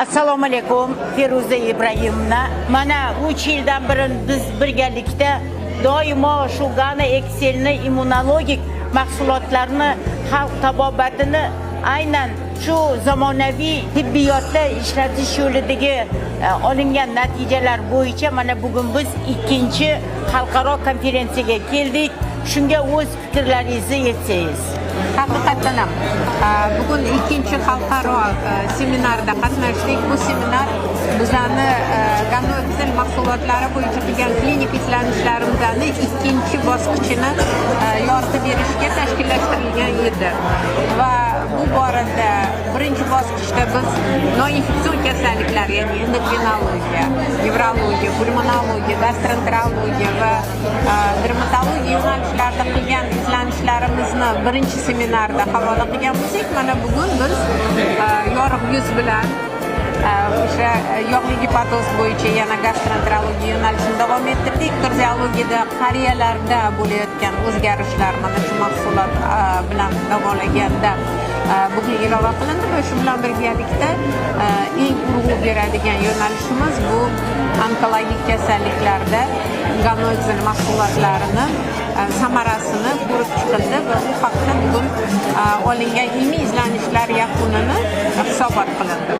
Assalomu alaykum, Feruza Ibrahimna. Mana 3 yildan beri biz birgalikda doimo shu Gana Excelni immunologik mahsulotlarni, xalq tabobatini aynan shu zamonaviy tibbiyotda ishlatish yo'lidagi olingan natijalar bo'yicha mana bugun biz ikkinchi xalqaro konferensiyaga keldik. Shunga o'z fikrlaringizni yetsangiz. Haqiqatan ham bugun ikkinchi xalqaro seminarda qatnashdik. Bu seminar bizlarni Gana Excel mahsulotlari bo'yicha qilgan klinik izlanishlarimizni ikkinchi bosqichini yoritib berishga tashkillashtirilgan edi. Va bu borada birinchi bosqichda biz noinfeksion kasalliklar, ya'ni endokrinologiya, nevrologiya, pulmonologiya, gastroenterologiya va dermatologiya yo'nalishlarida qilgan izlanishlarimizni birinchi seminarda havola qilgan bo'lsak, mana bugun biz yorug' yuz bilan o'sha yog'li gepatoz bo'yicha yana gastroenterologiya yo'nalishini davom ettirdik. Kardiologiyada qariyalarda bo'layotgan o'zgarishlar mana shu mahsulot bilan davolaganda bugun ilova qilindi va shu bilan birgalikda eng urg'u beradigan yo'nalishimiz bu onkologik kasalliklarda Gana Excel mahsulotlarini samarasini ko'rib chiqildi va bu haqda bugun olingan ilmiy izlanishlar yakunini hisobot qilindi.